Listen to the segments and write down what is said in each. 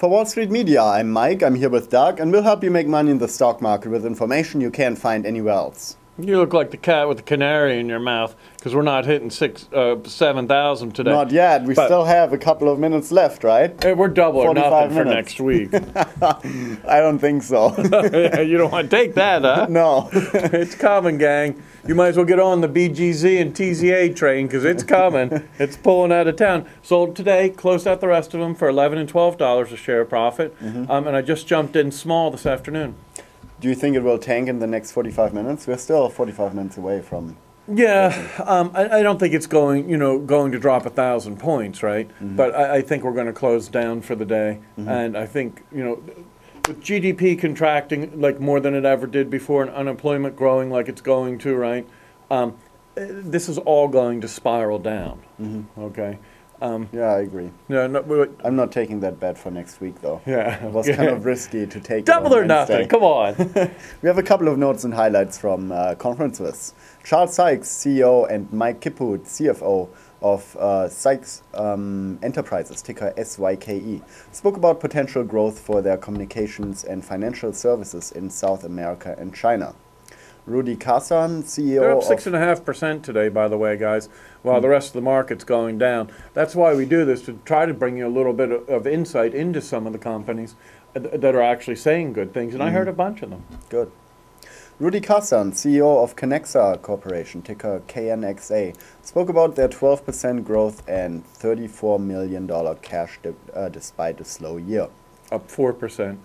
For Wall Street Media, I'm Mike, I'm here with Doug, and we'll help you make money in the stock market with information you can't find anywhere else. You look like the cat with the canary in your mouth, because we're not hitting 7,000 today. Not yet. We still have a couple of minutes left, right? Hey, we're double or nothing for next week. I don't think so. You don't want to take that, huh? No. It's coming, gang. You might as well get on the BGZ and TZA train, because it's coming. It's pulling out of town. Sold today, closed out the rest of them for $11 and $12 a share profit. And I just jumped in small this afternoon. Do you think it will tank in the next 45 minutes? We're still 45 minutes away from... Yeah, I don't think it's going to drop 1,000 points, right? But I think we're going to close down for the day. And I think, with GDP contracting like more than it ever did before and unemployment growing like it's going to, right? This is all going to spiral down, okay? Yeah, I agree. Yeah, no, I'm not taking that bet for next week, though. Yeah. It was kind of risky to take Double it or nothing, come on. We have a couple of notes and highlights from conferences. Charles Sykes, CEO, and Mike Kipwood, CFO of Sykes Enterprises, ticker SYKE, spoke about potential growth for their communications and financial services in South America and China. Rudy Kassan, CEO They're up 6.5% today, by the way, guys, while the rest of the market's going down. That's why we do this, to try to bring you a little bit of insight into some of the companies that are actually saying good things, and I heard a bunch of them. Good. Rudy Kassan, CEO of Conexa Corporation, ticker KNXA, spoke about their 12% growth and $34 million cash despite a slow year. Up 4%.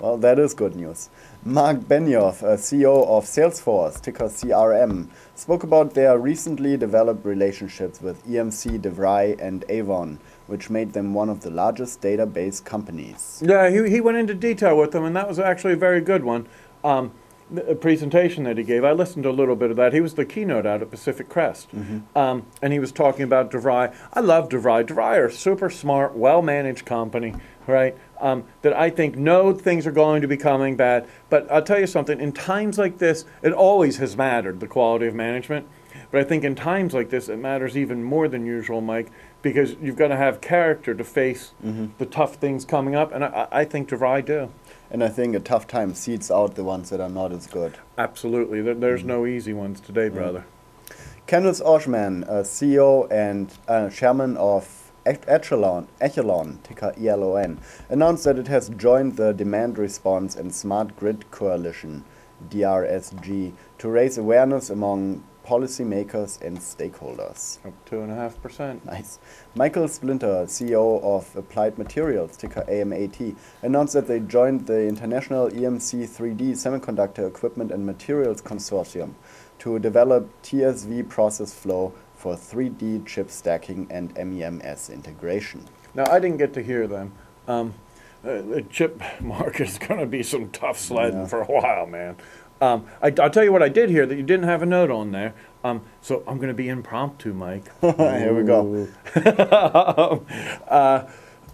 Well, that is good news. Mark Benioff, CEO of Salesforce, ticker CRM, spoke about their recently developed relationships with EMC, DeVry, and Avon, which made them one of the largest database companies. Yeah, he went into detail with them, and that was actually a very good one. A presentation that he gave, I listened to a little bit of that. He was the keynote out at Pacific Crest, and he was talking about DeVry. I love DeVry. DeVry are a super smart, well-managed company, right? That I think know things are going to be coming bad. But I'll tell you something, in times like this, it always has mattered, the quality of management. But I think in times like this, it matters even more than usual, Mike, because you've got to have character to face the tough things coming up, and I think DeVry do. And I think a tough time seeds out the ones that are not as good. Absolutely. There's no easy ones today, brother. Candace Oshman, CEO and chairman of Echelon, ticker ELON, announced that it has joined the Demand Response and Smart Grid Coalition, DRSG, to raise awareness among policymakers and stakeholders. Up 2.5%. Nice. Michael Splinter, CEO of Applied Materials, ticker AMAT, announced that they joined the International EMC 3D Semiconductor Equipment and Materials Consortium to develop TSV process flow for 3D chip stacking and MEMS integration. Now, I didn't get to hear them. The chip market is going to be some tough sledding for a while, man. I'll tell you what I did hear that you didn't have a note on there. So I'm going to be impromptu, Mike. Here we go.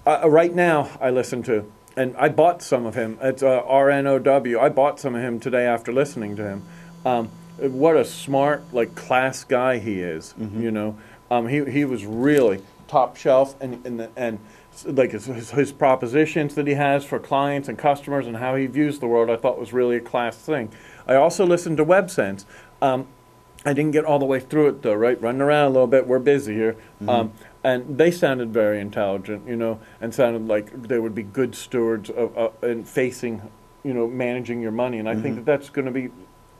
Right now, I listen to, and I bought some of him. It's RNOW. I bought some of him today after listening to him. What a smart, class guy he is. He was really top shelf, and his propositions that he has for clients and customers and how he views the world, I thought was really a class thing. I also listened to Websense. I didn't get all the way through it, though, right? Running around a little bit, we're busy here. And they sounded very intelligent, and sounded like they would be good stewards in facing, managing your money. And I think that that's going to be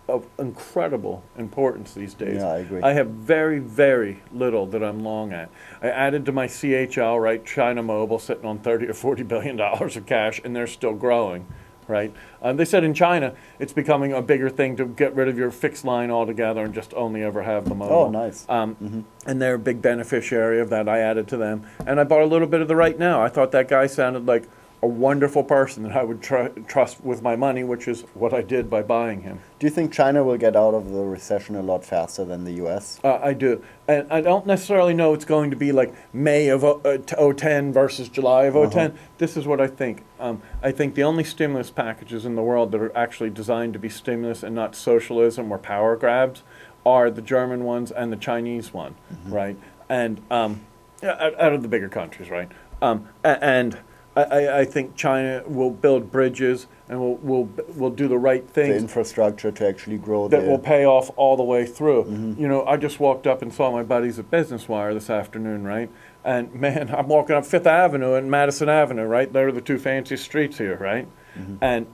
of incredible importance these days. Yeah, I agree. I have very, very little that I'm long at. I added to my CHL, right, China Mobile, sitting on $30 or $40 billion of cash, and they're still growing, right? They said in China, it's becoming a bigger thing to get rid of your fixed line altogether and just only ever have the mobile. Oh, nice. And they're a big beneficiary of that. I added to them. And I bought a little bit of the Right Now. I thought that guy sounded like a wonderful person that I would trust with my money, which is what I did by buying him. Do you think China will get out of the recession a lot faster than the U.S.? I do. And I don't necessarily know it's going to be like May of 2010 versus July of 2010. This is what I think. I think the only stimulus packages in the world that are actually designed to be stimulus and not socialism or power grabs are the German ones and the Chinese one, right? And out of the bigger countries, right? And I think China will build bridges and will do the right The things infrastructure to actually grow that there. will pay off all the way through. You know, I just walked up and saw my buddies at Business Wire this afternoon, right? And man, I'm walking up Fifth Avenue and Madison Avenue, right? They're the two fanciest streets here, right? And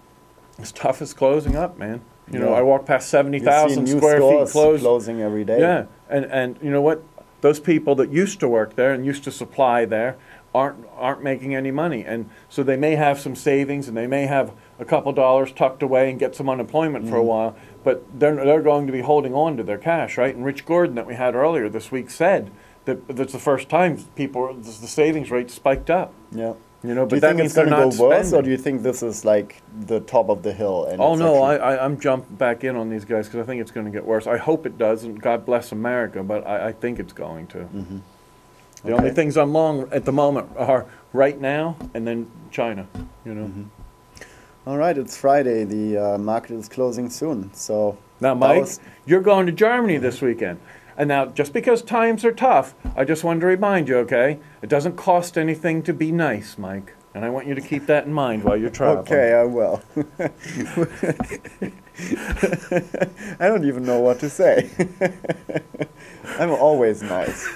stuff is closing up, man. You know, I walk past 70,000 square feet closing every day. Yeah, and you know what? Those people that used to work there and used to supply there aren't making any money, and so they may have some savings and they may have a couple dollars tucked away and get some unemployment for a while, but they're going to be holding on to their cash, right? And Rich Gordon that we had earlier this week said that that's the first time the savings rate spiked up. Yeah. You know, Do you but that think means it's going to they're go not worse, spending. or do you think this is like the top of the hill? And Oh it's no, actually- I'm jumping back in on these guys because I think it's going to get worse. I hope it does, and God bless America, but I think it's going to. The only Okay. things I'm long at the moment are right now and then China. You know. All right, it's Friday. The market is closing soon. So Now, that Mike, was- you're going to Germany this weekend. And now, just because times are tough, I just wanted to remind you, okay? It doesn't cost anything to be nice, Mike. And I want you to keep that in mind while you're traveling. Okay, I will. I don't even know what to say. I'm always nice.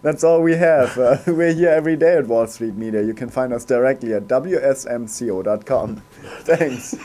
That's all we have. We're here every day at Wall Street Media. You can find us directly at wsmco.com. Thanks.